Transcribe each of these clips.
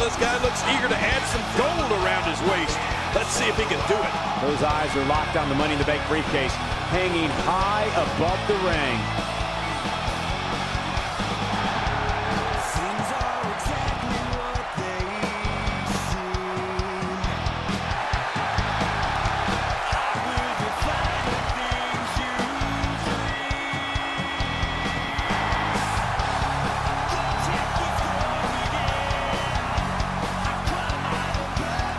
this guy looks eager to add some gold around his waist. Let's see if he can do it. Those eyes are locked on the Money in the Bank briefcase, hanging high above the ring. Things are exactly what they seem. I will define the things you dream. The check is going again. I climb out of bed.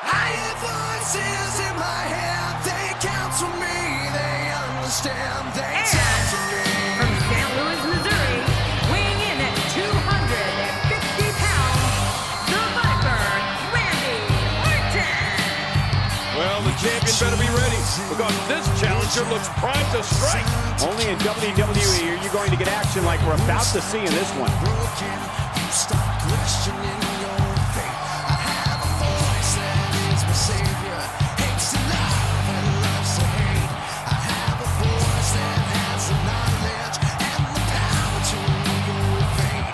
I hear voices in my head. They counsel me. They understand. They talk to me. From St. Louis, Missouri, weighing in at 250 pounds, the Viper, Randy Orton. Well, the champion better be ready, because this challenger looks primed to strike. Only in WWE are you going to get action like we're about to see in this one. Broken, you start questioning your fate. I have a voice that is my savior. Hates to love and loves to hate. I have a voice that has the knowledge and the power to your fate.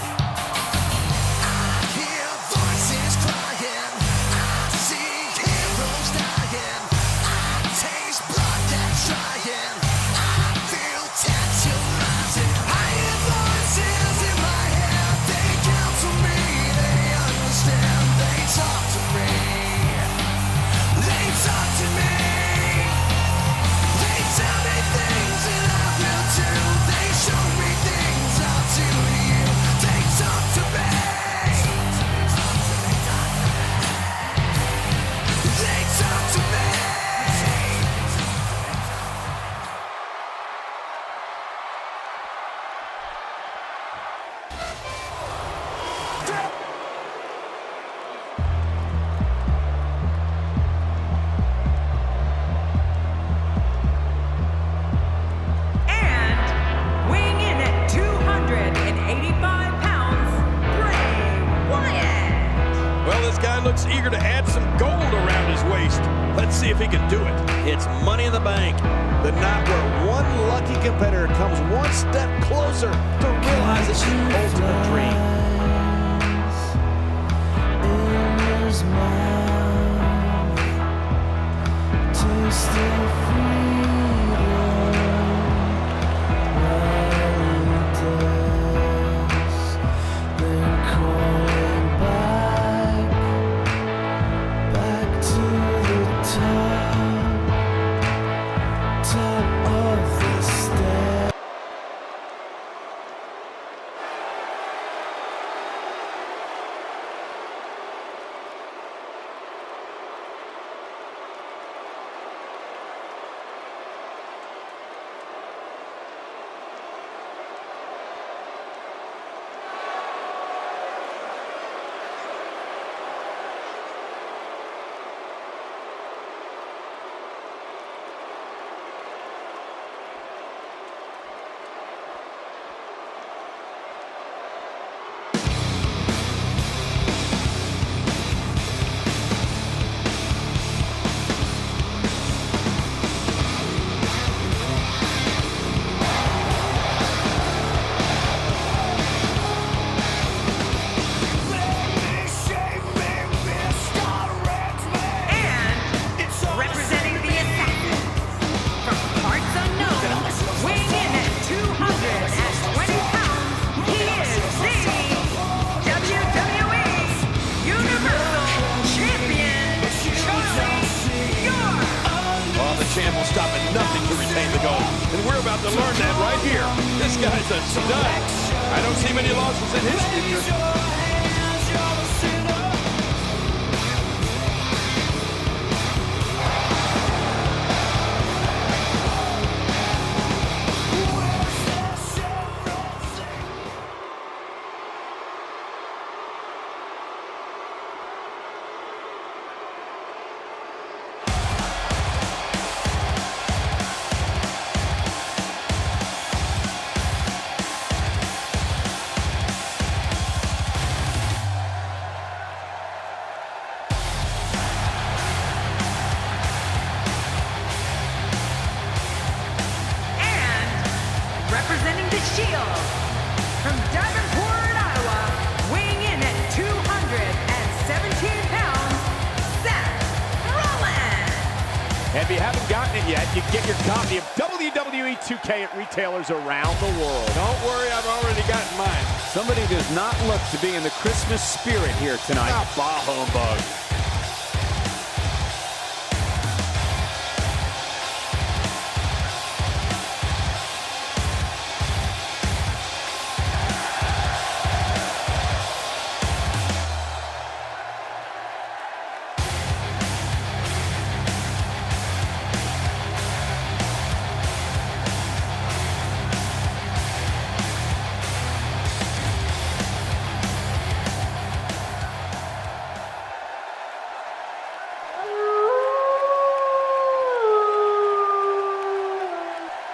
I hear voices crying. I see heroes dying. I taste blood that's drying. I feel tension rising. I hear voices in my head. They counsel me. They understand. They talk to me. They talk to me. They tell me things that I will do. They show me things I'll do to you. They talk to me. They talk to me. And weighing in at 285 pounds, Bray Wyatt. Well, this guy looks eager to add some gold around his waist. Let's see if he can do it. It's Money in the Bank, the night where one lucky competitor comes one step closer to realizing the ultimate dream. In his mouth, taste of freedom, while he does, then calling back to the top of the stairs. And representing the assassin, from parts unknown, weighing in at 220 pounds, he is the WWE Universal Champion, Charlie York. Oh, the champ will stop at nothing to retain the gold. And we're about to learn that right here. This guy's a stud. I don't see many losses in his future. And if you haven't gotten it yet, you can get your copy of WWE 2K at retailers around the world. Don't worry, I've already gotten mine. Somebody does not look to be in the Christmas spirit here tonight. Ah, bah humbug.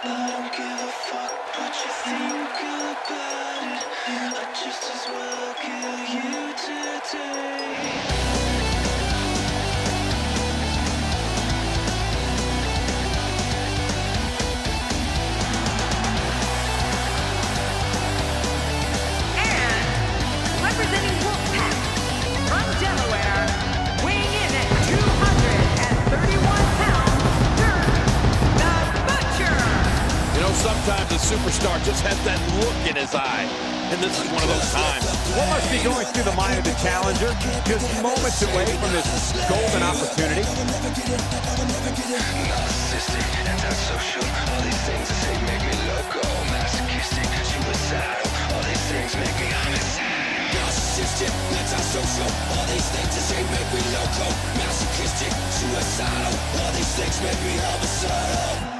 I don't give a fuck what you think about it. I just as well kill you today. And representing Wolfpack from Delaware, weighing in at 231 pounds, Dirk the Butcher. You know, sometimes a superstar just has that look in his eye. And this is one of those times. What must be going through the mind of the challenger? Just moments away from this golden opportunity. Narcissistic, antisocial, all these things that say make me loco. Masochistic, suicidal, all these things make me homicidal. Narcissistic, antisocial, all these things that say make me loco. Masochistic, suicidal, all these things make me homicidal.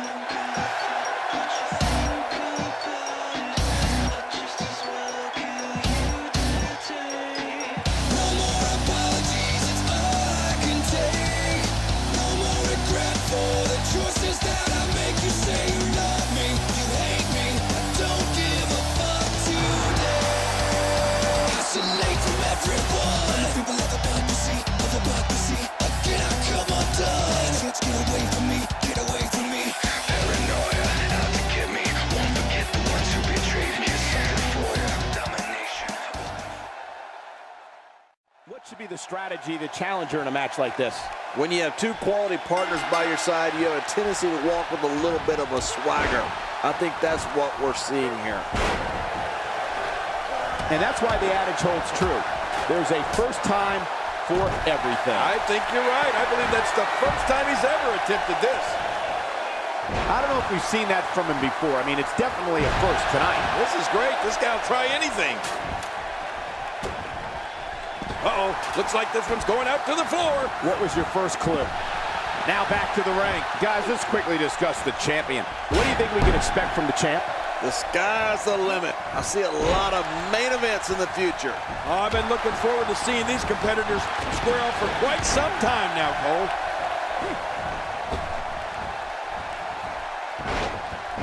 What should be the strategy, the challenger in a match like this? When you have two quality partners by your side, you have a tendency to walk with a little bit of a swagger. I think that's what we're seeing here. And that's why the adage holds true. There's a first time for everything. I think you're right. I believe that's the first time he's ever attempted this. I don't know if we've seen that from him before. I mean, it's definitely a first tonight. This is great. This guy will try anything. Uh-oh. Looks like this one's going out to the floor. What was your first clue? Now back to the ring. Guys, let's quickly discuss the champion. What do you think we can expect from the champ? The sky's the limit. I see a lot of main events in the future. Oh, I've been looking forward to seeing these competitors square off for quite some time now, Cole.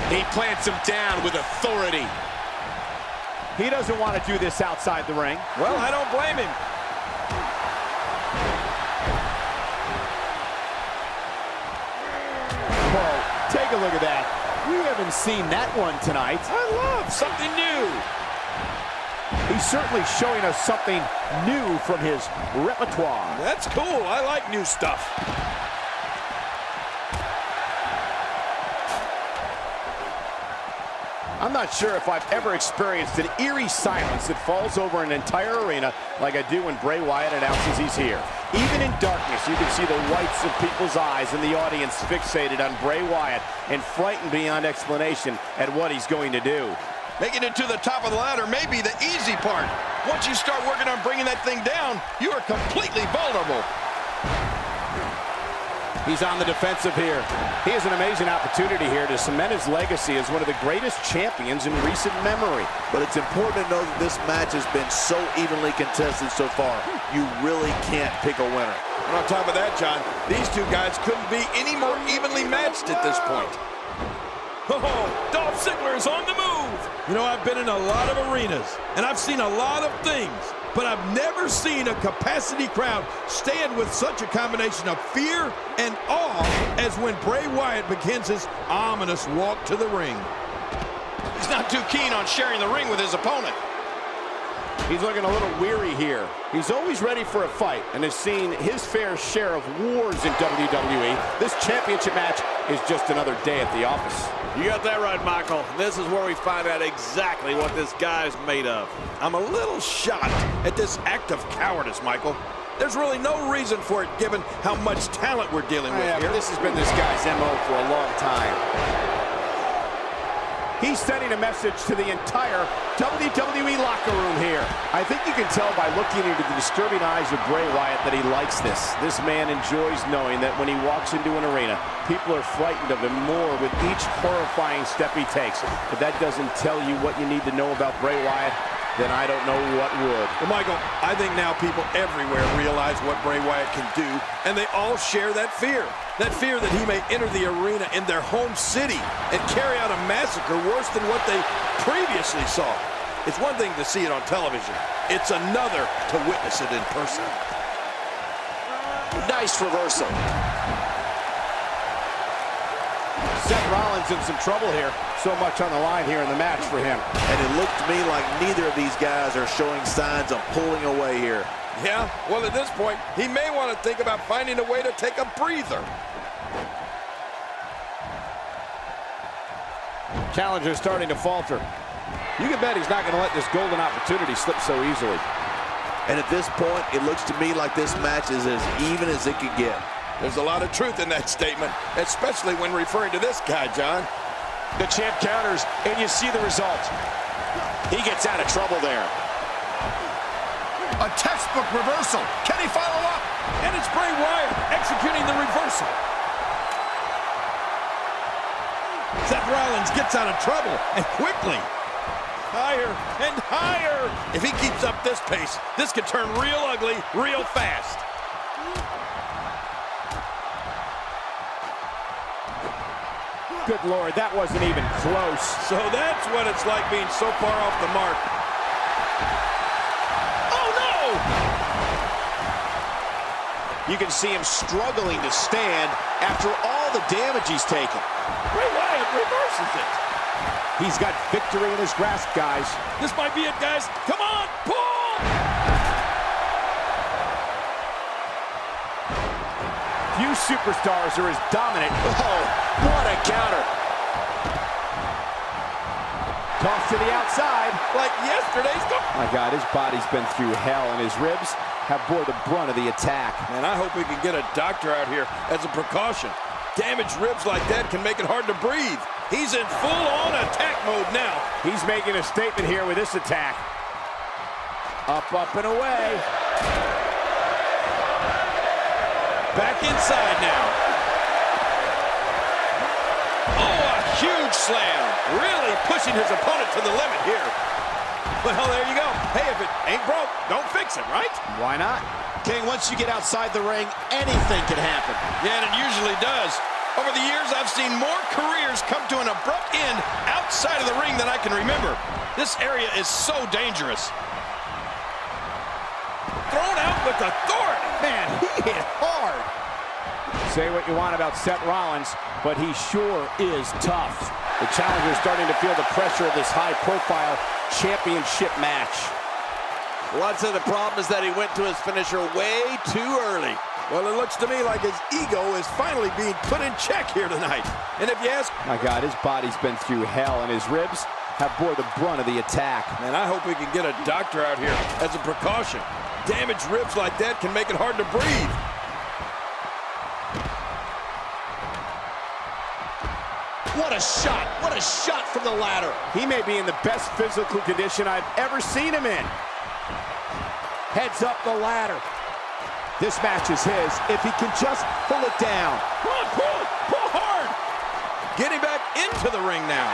He plants him down with authority. He doesn't want to do this outside the ring. Well, I don't blame him. Whoa, take a look at that. We haven't seen that one tonight. I love something new. He's certainly showing us something new from his repertoire. That's cool. I like new stuff. I'm not sure if I've ever experienced an eerie silence that falls over an entire arena like I do when Bray Wyatt announces he's here. Even in darkness, you can see the whites of people's eyes and the audience fixated on Bray Wyatt and frightened beyond explanation at what he's going to do. Making it to the top of the ladder may be the easy part. Once you start working on bringing that thing down, you are completely vulnerable. He's on the defensive here. He has an amazing opportunity here to cement his legacy as one of the greatest champions in recent memory. But it's important to know that this match has been so evenly contested so far. You really can't pick a winner. And on top of that, John, these two guys couldn't be any more evenly matched at this point. Oh, Dolph Ziggler is on the move. You know, I've been in a lot of arenas, and I've seen a lot of things, but I've never seen a capacity crowd stand with such a combination of fear and awe as when Bray Wyatt begins his ominous walk to the ring. He's not too keen on sharing the ring with his opponent. He's looking a little weary here. He's always ready for a fight and has seen his fair share of wars in WWE. This championship match is just another day at the office. You got that right, Michael. This is where we find out exactly what this guy's made of. I'm a little shocked at this act of cowardice, Michael. There's really no reason for it, given how much talent we're dealing with here. But this has been this guy's MO for a long time. He's sending a message to the entire WWE locker room here. I think you can tell by looking into the disturbing eyes of Bray Wyatt that he likes this. This man enjoys knowing that when he walks into an arena, people are frightened of him more with each horrifying step he takes. If that doesn't tell you what you need to know about Bray Wyatt, then I don't know what would. Well, Michael, I think now people everywhere realize what Bray Wyatt can do, and they all share that fear. That fear that he may enter the arena in their home city and carry out a massacre worse than what they previously saw. It's one thing to see it on television. It's another to witness it in person. Nice reversal. Seth Rollins in some trouble here. So much on the line here in the match for him. And it looked to me like neither of these guys are showing signs of pulling away here. Yeah, well, at this point, he may want to think about finding a way to take a breather. Challenger's starting to falter. You can bet he's not going to let this golden opportunity slip so easily. And at this point, it looks to me like this match is as even as it could get. There's a lot of truth in that statement, especially when referring to this guy, John. The champ counters, and you see the result. He gets out of trouble there. A textbook reversal. Can he follow up? And it's Bray Wyatt executing the reversal. Seth Rollins gets out of trouble, and quickly. Higher and higher. If he keeps up this pace, this could turn real ugly real fast. Good Lord, that wasn't even close. So that's what it's like being so far off the mark. Oh, no! You can see him struggling to stand after all the damage he's taken. Bray Wyatt reverses it. He's got victory in his grasp, guys. This might be it, guys. Come on, pull! Few superstars are as dominant. Oh, what a counter. Toss to the outside. Like yesterday's go. My God, his body's been through hell, and his ribs have bore the brunt of the attack. Man, I hope we can get a doctor out here as a precaution. Damaged ribs like that can make it hard to breathe. He's in full-on attack mode now. He's making a statement here with this attack. Up, and away. Back inside now. Oh, a huge slam. Really pushing his opponent to the limit here. Well, there you go. Hey, if it ain't broke, don't fix it, right? Why not? King, once you get outside the ring, anything can happen. Yeah, and it usually does. Over the years, I've seen more careers come to an abrupt end outside of the ring than I can remember. This area is so dangerous. Thrown out with authority. Man, he hit hard. Say what you want about Seth Rollins, but he sure is tough. The challenger's starting to feel the pressure of this high-profile championship match. Well, I'd say the problem is that he went to his finisher way too early. Well, it looks to me like his ego is finally being put in check here tonight. And if you ask... My God, his body's been through hell, and his ribs have bore the brunt of the attack. Man, I hope we can get a doctor out here as a precaution. Damaged ribs like that can make it hard to breathe. What a shot. What a shot from the ladder. He may be in the best physical condition I've ever seen him in. Heads up the ladder. This match is his if he can just pull it down. Come on, pull hard. Getting back into the ring now.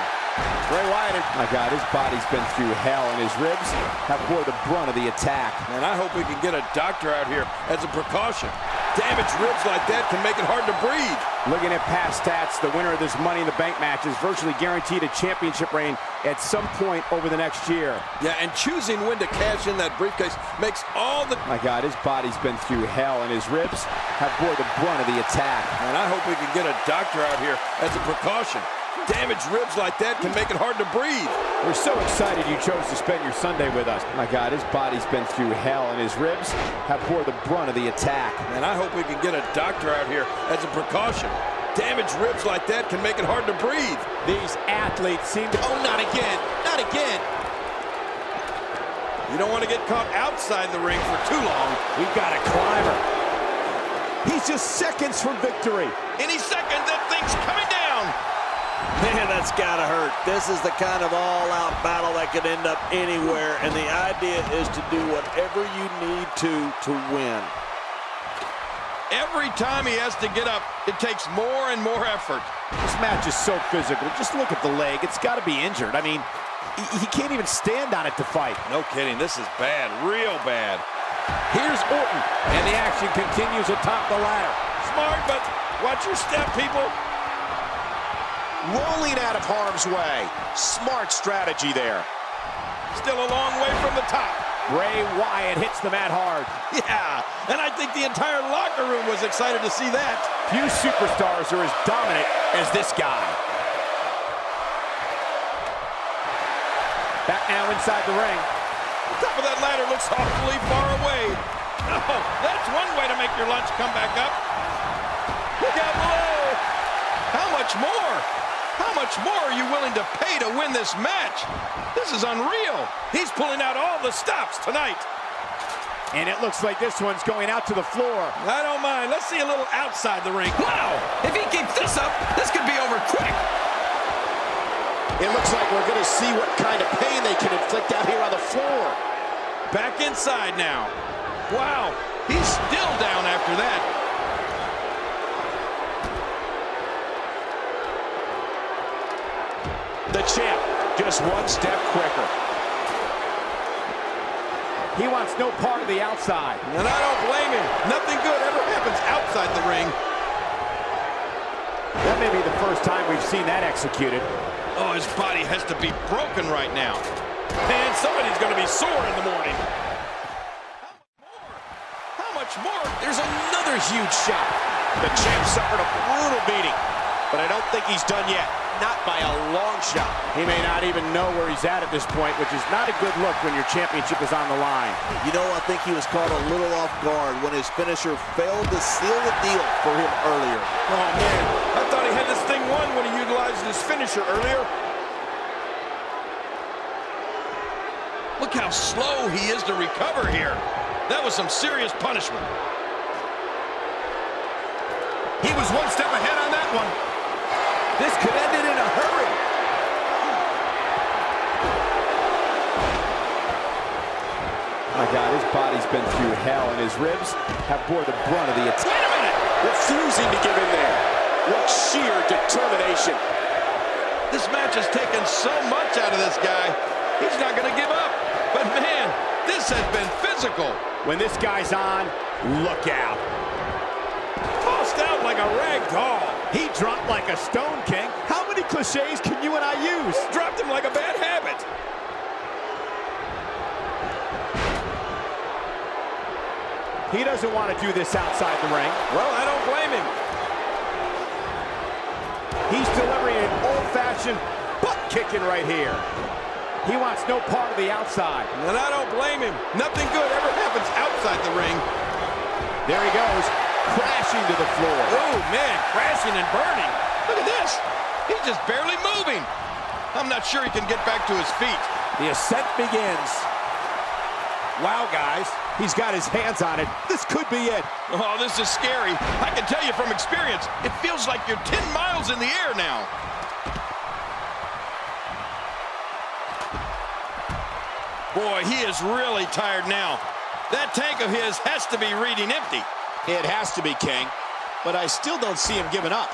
Bray Wyatt, my God, his body's been through hell, and his ribs have bore the brunt of the attack. Man, I hope we can get a doctor out here as a precaution. Damaged ribs like that can make it hard to breathe. Looking at past stats, the winner of this Money in the Bank match is virtually guaranteed a championship reign at some point over the next year. Yeah, and choosing when to cash in that briefcase makes all the... My God, his body's been through hell, and his ribs have bore the brunt of the attack. Man, I hope we can get a doctor out here as a precaution. Damaged ribs like that can make it hard to breathe. We're so excited you chose to spend your Sunday with us. My God, his body's been through hell, and his ribs have bore the brunt of the attack. And I hope we can get a doctor out here as a precaution. Damaged ribs like that can make it hard to breathe. These athletes seem to... Oh, not again. Not again. You don't want to get caught outside the ring for too long. We've got a climber. He's just seconds from victory. Any second, that thing's coming down. Man, that's gotta hurt. This is the kind of all-out battle that could end up anywhere, and the idea is to do whatever you need to win. Every time he has to get up, it takes more and more effort. This match is so physical. Just look at the leg. It's got to be injured. I mean, he can't even stand on it to fight. No kidding, this is bad, real bad. Here's Orton, and the action continues atop the ladder. Smart, but watch your step, people. Rolling out of harm's way. Smart strategy there. Still a long way from the top. Bray Wyatt hits the mat hard. Yeah, and I think the entire locker room was excited to see that. Few superstars are as dominant as this guy. Back now inside the ring. The top of that ladder looks awfully far away. Oh, that's one way to make your lunch come back up. Look out below. How much more? How much more are you willing to pay to win this match? This is unreal. He's pulling out all the stops tonight. And it looks like this one's going out to the floor. I don't mind. Let's see a little outside the ring. Wow! If he keeps this up, this could be over quick. It looks like we're going to see what kind of pain they can inflict out here on the floor. Back inside now. Wow, he's still down after that. The champ, just one step quicker. He wants no part of the outside. And I don't blame him. Nothing good ever happens outside the ring. That may be the first time we've seen that executed. Oh, his body has to be broken right now. Man, somebody's going to be sore in the morning. How much more? There's another huge shot. The champ suffered a brutal beating, but I don't think he's done yet. Not by a long shot. He may not even know where he's at this point, which is not a good look when your championship is on the line. You know, I think he was caught a little off guard when his finisher failed to seal the deal for him earlier. Oh, man. I thought he had this thing won when he utilized his finisher earlier. Look how slow he is to recover here. That was some serious punishment. He was one step ahead on that one. This could end it in a hurry. My God, his body's been through hell, and his ribs have bore the brunt of the attack. Wait a minute! Refusing to give in there. What sheer determination. This match has taken so much out of this guy. He's not going to give up. But, man, this has been physical. When this guy's on, look out. Tossed out like a rag doll. He dropped like a stone king. How many cliches can you and I use? Dropped him like a bad habit. He doesn't want to do this outside the ring. Well, I don't blame him. He's delivering an old-fashioned butt kicking right here. He wants no part of the outside. And I don't blame him. Nothing good ever happens outside the ring. There he goes, crashing to the floor. Oh, man, crashing and burning. Look at this. He's just barely moving. I'm not sure he can get back to his feet. The ascent begins. Wow, guys, he's got his hands on it. This could be it. Oh, this is scary. I can tell you from experience, it feels like you're 10 miles in the air now. Boy, he is really tired now. That tank of his has to be reading empty. It has to be, King, but I still don't see him giving up.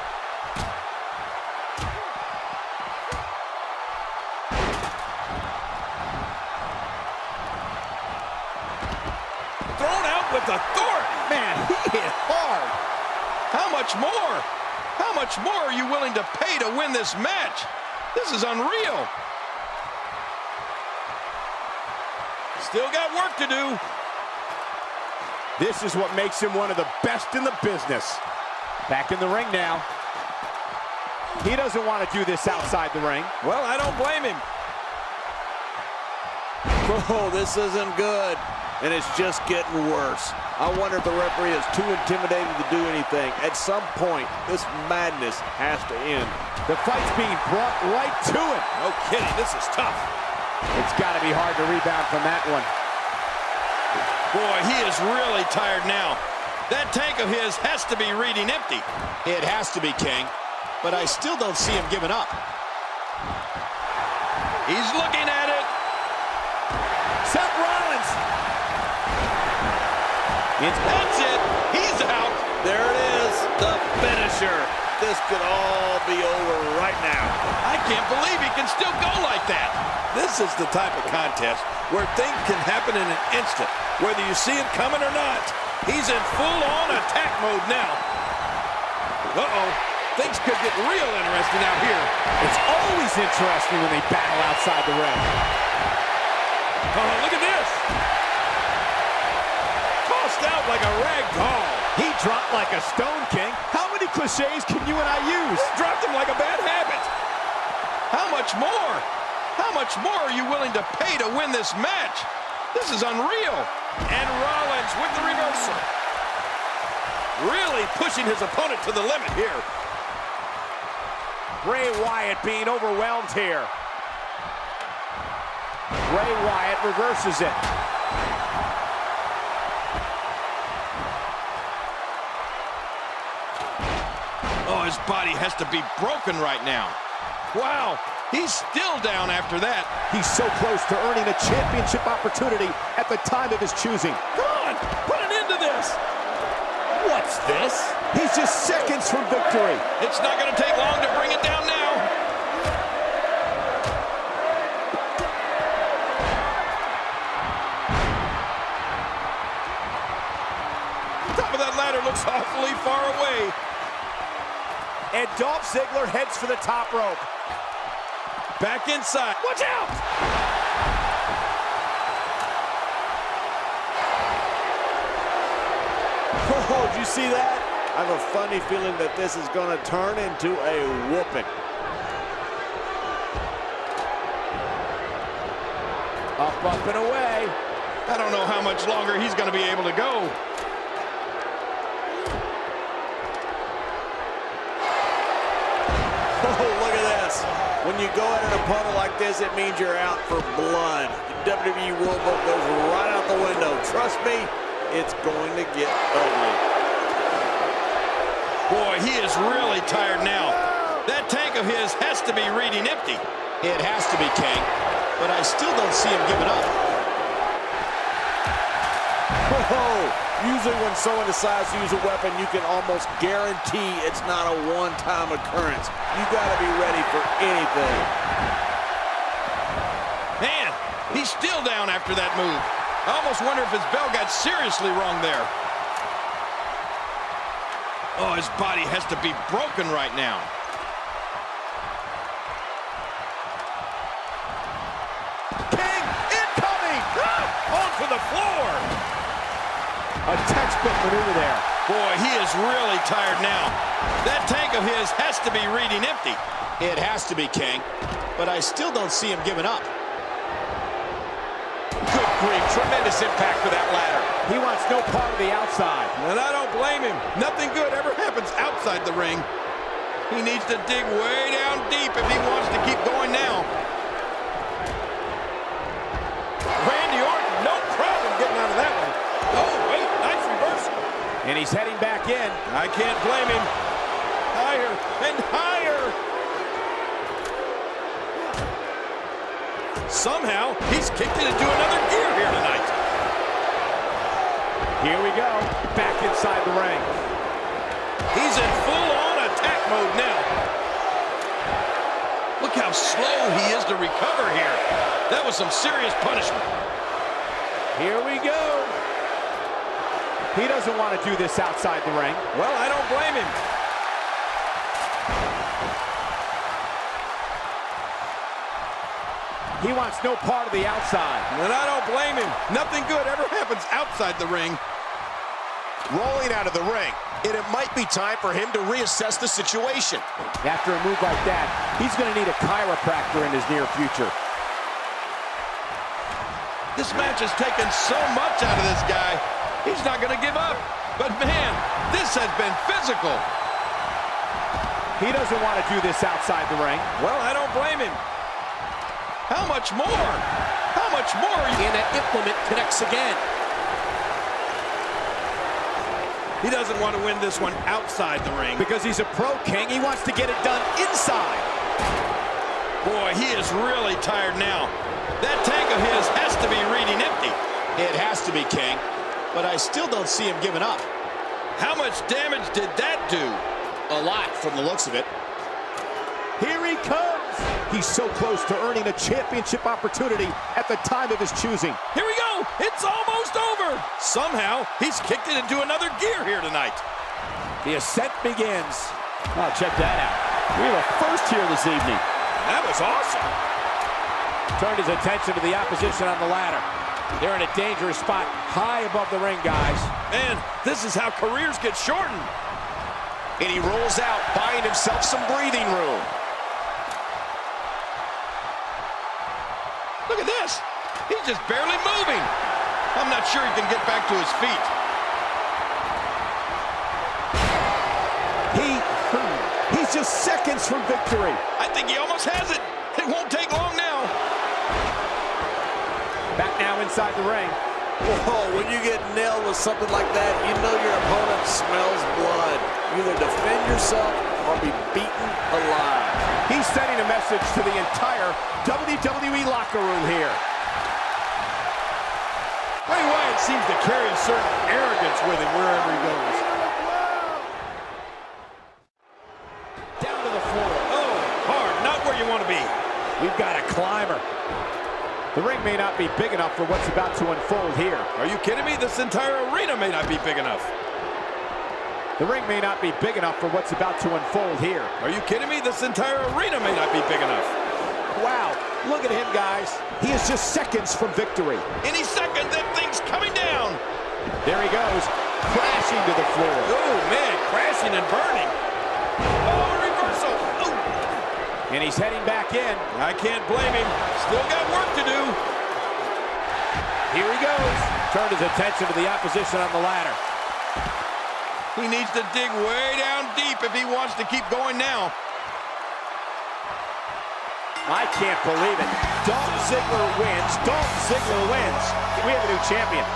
Thrown out with authority. Man, he hit hard. How much more? How much more are you willing to pay to win this match? This is unreal. Still got work to do. This is what makes him one of the best in the business. Back in the ring now. He doesn't want to do this outside the ring. Well, I don't blame him. Oh, this isn't good. And it's just getting worse. I wonder if the referee is too intimidated to do anything. At some point, this madness has to end. The fight's being brought right to him. No kidding, this is tough. It's got to be hard to rebound from that one. Boy, he is really tired now. That tank of his has to be reading empty. It has to be, King, but I still don't see him giving up. He's looking at it. Seth Rollins. That's it. He's out. There it is, the finisher. This could all be over right now. I can't believe he can still go like that. This is the type of contest where things can happen in an instant, whether you see it coming or not. He's in full-on attack mode now. Uh-oh. Things could get real interesting out here. It's always interesting when they battle outside the ring. Oh, look at this. Tossed out like a rag doll. He dropped like a stone, King. How many cliches can you and I use? Dropped him like a bad habit. How much more? How much more are you willing to pay to win this match? This is unreal. And Rollins with the reversal. Really pushing his opponent to the limit here. Bray Wyatt being overwhelmed here. Bray Wyatt reverses it. Oh, his body has to be broken right now. Wow, he's still down after that. He's so close to earning a championship opportunity at the time of his choosing. Come on, put an end to this. What's this? He's just seconds from victory. It's not going to take long to bring it down now. Top of that ladder looks awfully far away. And Dolph Ziggler heads for the top rope. Back inside. Watch out! Oh, did you see that? I have a funny feeling that this is going to turn into a whooping. Up and away. I don't know how much longer he's going to be able to go. Oh, look at this. When you go at an opponent like this, it means you're out for blood. The WWE World Book goes right out the window. Trust me, it's going to get ugly. Boy, he is really tired now. That tank of his has to be reading empty. It has to be, King, but I still don't see him giving up. Usually when someone decides to use a weapon, you can almost guarantee it's not a one-time occurrence. You got to be ready for anything. Man, he's still down after that move. I almost wonder if his bell got seriously wrong there. Oh, his body has to be broken right now. King incoming! Onto the floor. A textbook maneuver there. Boy, he is really tired now. That tank of his has to be reading empty. It has to be, King, but I still don't see him giving up. Good grief, tremendous impact for that ladder. He wants no part of the outside. And I don't blame him. Nothing good ever happens outside the ring. He needs to dig way down deep if he wants to keep going now. Randy Orton, no problem getting out of that one. Oh, wait, nice reversal. And he's heading back in. I can't blame him. Higher and higher. Somehow, he's kicked it into another gear here tonight. Here we go, back inside the ring. He's in full-on attack mode now. Look how slow he is to recover here. That was some serious punishment. Here we go. He doesn't want to do this outside the ring. Well, I don't blame him. He wants no part of the outside. And I don't blame him. Nothing good ever happens outside the ring. Rolling out of the ring. and it might be time for him to reassess the situation. After a move like that, he's going to need a chiropractor in his near future. This match has taken so much out of this guy. He's not going to give up. But man, this has been physical. He doesn't want to do this outside the ring. Well, I don't blame him. How much more? How much more? And that implement connects again. He doesn't want to win this one outside the ring. Because he's a pro, King. He wants to get it done inside. Boy, he is really tired now. That tank of his has to be reading empty. It has to be, King. But I still don't see him giving up. How much damage did that do? A lot from the looks of it. Here he comes. He's so close to earning a championship opportunity at the time of his choosing. Here we go. It's almost over. Somehow, he's kicked it into another gear here tonight. The ascent begins. Oh, check that out. We have a first here this evening. That was awesome. Turned his attention to the opposition on the ladder. They're in a dangerous spot high above the ring, guys. Man, this is how careers get shortened. And he rolls out, buying himself some breathing room. Look at this. He's just barely moving. I'm not sure he can get back to his feet. He's just seconds from victory. I think he almost has it. It won't take long now. Back now inside the ring. Whoa, when you get nailed with something like that, you know your opponent smells blood. Either defend yourself or be beaten alive. He's sending a message to the entire WWE locker room here. Bray Wyatt seems to carry a certain arrogance with him wherever he goes. Down to the floor. Oh, hard, not where you want to be. We've got a climber. The ring may not be big enough for what's about to unfold here. Are you kidding me? This entire arena may not be big enough. The ring may not be big enough for what's about to unfold here. Are you kidding me? This entire arena may not be big enough. Wow, look at him, guys. He is just seconds from victory. Any second, that thing's coming down. There he goes, crashing to the floor. Oh, man, crashing and burning. Oh, reversal. Oh. And he's heading back in. I can't blame him. Still got work to do. Here he goes. Turned his attention to the opposition on the ladder. He needs to dig way down deep if he wants to keep going now. I can't believe it. Dolph Ziggler wins. Dolph Ziggler wins. We have a new champion.